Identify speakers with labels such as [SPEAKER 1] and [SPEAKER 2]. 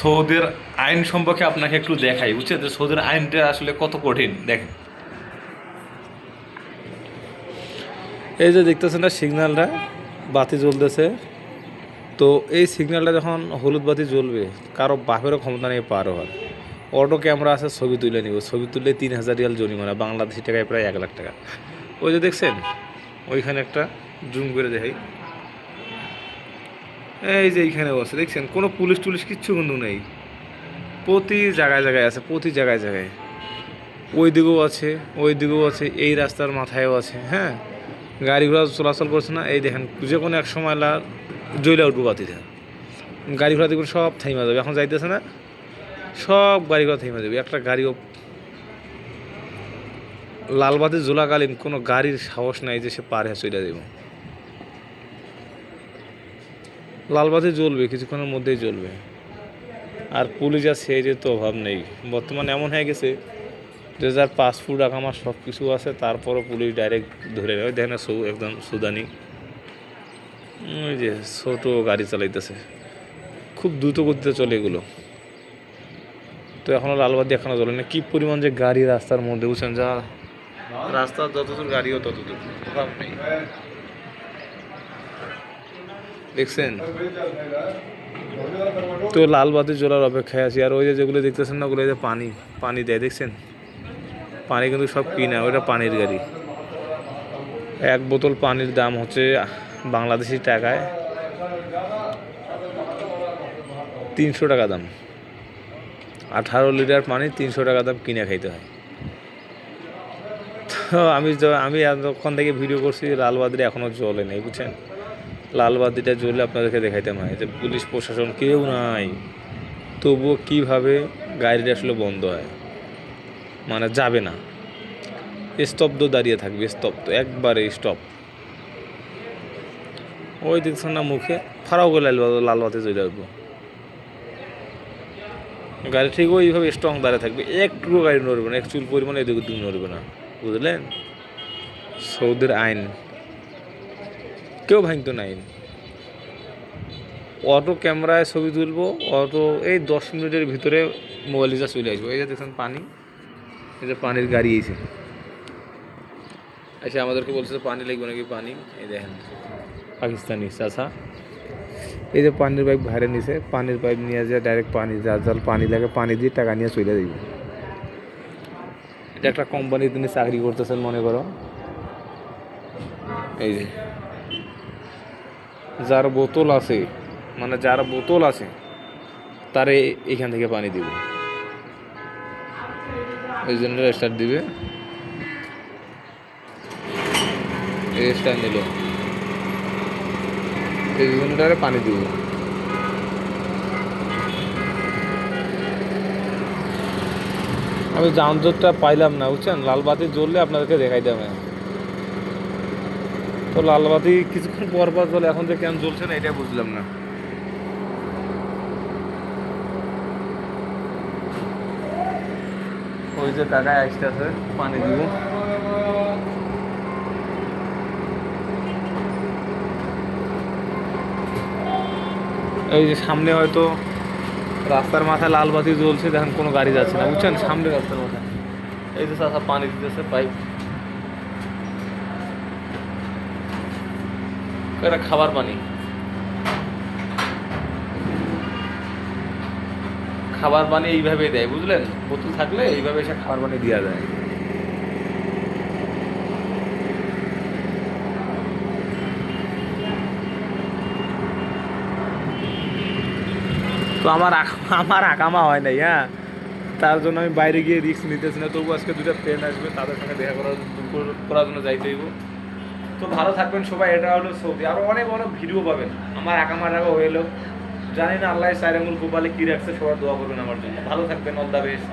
[SPEAKER 1] সৌদের আইন সম্পর্কে আপনাকে একটু দেখাই, বুঝছেন? যে সৌদের আইনটা আসলে কত কঠিন দেখেন। এই যে দেখতেছেন না সিগন্যালটা, বাতি জ্বলতেছে। তো এই সিগন্যালটা যখন হলুদ বাতি জ্বলবে, কারো বাপেরও ক্ষমতা নেই পার হওয়ার। অটো ক্যামেরা আছে, ছবি তুলে নিব, ছবি তুললে 3,000 রিয়াল জরিমানা, বাংলাদেশি টাকায় প্রায় 1 লাখ টাকা। ওই যে দেখছেন ওইখানে একটা জুম করে দেখাই, এই যে এইখানেও আছে, দেখছেন? কোনো পুলিশ টুলিশ কিচ্ছু কিন্তু নেই, প্রতি জায়গায় জায়গায় আছে, প্রতি জায়গায় জায়গায়। ওই দিকেও আছে, ওই দিকেও আছে, এই রাস্তার মাথায়ও আছে। হ্যাঁ, গাড়ি ঘোড়া চলাচল করছে না, এই দেখেন যে কোনো এক সময় জ্বলে উঠবো বাতিতে, গাড়ি ঘোড়া দেখবেন সব থাইমা যাবে। এখন যাইতেছে না, সব গাড়ি ঘোড়া থাইমা যাবে, একটা গাড়িও লালবাতি জোলাকালীন কোনো গাড়ির সাহস নাই যে সে পার হয়ে চলে যাবে। লালবাতি জ্বলবে, কিছুক্ষণের মধ্যেই জ্বলবে। আর পুলিশ আছে এই যে তো অভাব নেই, বর্তমানে এমন হয়ে গেছে যে যার পাসপোর্ট আকামা সব কিছু আছে তারপরও পুলিশ ডাইরেক্ট ধরে নেয়। দেখেন না, একদম সুদানি, ওই যে ছোট গাড়ি চালাইতেছে, খুব দ্রুত গতিতে চলে এগুলো। তো এখনও লালবাতি এখনও জ্বলে না। কী পরিমাণ যে গাড়ি রাস্তার মধ্যে, বুঝছেন? যা রাস্তা যতদূর গাড়িও ততদূর, অভাব নেই। দেখছেন? তো লাল বাতি জ্বলার অপেক্ষায় আছি। আর ওই যে যেগুলো দেখতেছেন না, ওগুলো যে পানি পানি দেয়, দেখছেন? পানি কিন্তু সব কিনা, ওইটা পানির গাড়ি। এক বোতল পানির দাম হচ্ছে বাংলাদেশি টাকায় 300 টাকা দাম। 18 লিটার পানি 300 টাকা দাম কিনে খাইতে হয়। তো আমি এতক্ষণ থেকে ভিডিও করছি, লালবাতিটা এখনও জ্বলে নেই, বুঝছেন? লালবাতিটা জ্বললে আপনাদেরকে দেখাইতাম হয় যে পুলিশ প্রশাসন কেউ নাই, তবুও কীভাবে গাড়িটা আসলে বন্ধ হয়, মানে যাবে না, স্তব্ধ দাঁড়িয়ে থাকবে, স্তব্ধ, একবারে স্টপ। ওই দেখছেন না মুখে ফারাও করে লালবাতি জ্বলে আসবো, গাড়ি ঠিক ওইভাবে স্ট্রং দাঁড়িয়ে থাকবে, একটুকু গাড়ি নড়বে না, এক চুল পরিমাণে এদিকে ওদিকে নড়বে না, বুঝলেন? সৌদির আইন কেউ ভাঙতো না আইন। অটো ক্যামেরায় ছবি তুলবো, অটো এই 10 মিনিটের ভিতরে মোবাইল রিচার্জ চলে আসবো। এই যে দেখছেন পানি, এই যে পানির গাড়ি এসে এসে আমাদেরকে বলছে পানি লাগবে নাকি, পানি। এই দেখেন পাকিস্তানি চাষা, এই যে পানির পাইপ বাইরে নিছে, পানির পাইপ নিয়ে যায় ডাইরেক্ট পানি, যার যার পানি লাগে পানি দিয়ে টাকা নিয়ে চলে যাইব। এটা একটা কোম্পানি তিনি চাকরি করতেছেন মনে করো। এই যে যার বোতল আছে, মানে যার বোতল আছে তারে এখান থেকে পানি দিব, এই জন্য স্টার্ট দিবে, এই স্টার্ট নিল, এই জন্য পানি দিব। আমি যানজটটা পাইলাম না, বুঝছেন? লালবাতি জ্বললে আপনাদেরকে দেখাই দেবে। তো লালবাতি কিছুক্ষণ পর পর জ্বলে, এখন যে কেন জ্বলছে না এটা বুঝলাম না। ওই যে কাকায় আসতেছে পানি দিব, এই যে সামনে হয়তো রাস্তার মাথায় লাল বাতি জ্বলছে, দেখেন কোনো গাড়ি যাচ্ছে না, বুঝছেন? সামনে রাস্তার মাথায় এই যে চাষা পানি দিতেছে পাইপ, এটা খাবার পানি, খাবার পানি এইভাবে দেয়, বুঝলেন? বোতল থাকলে এইভাবে এসে খাবার পানি দেওয়া যায়। তো আমার আকামা হয় নাই, হ্যাঁ, তার জন্য আমি বাইরে গিয়ে রিস্ক নিতেছি না। তবু আজকে 2টা ফ্রেন্ড আসবে, তাদের সঙ্গে দেখা করার জন্য যাইতে হইব। তো ভালো থাকবেন সবাই। এটা হলো সৌদি। আরও অনেক অনেক ভিডিও পাবেন। আমার আকামার আগে হইলো, জানি না আল্লাহ সাইরাঙ্গুল গোপালে কী রাখছে, সবাই দোয়া করবেন আমার জন্য। ভালো থাকবেন, অল দ্য বেস্ট।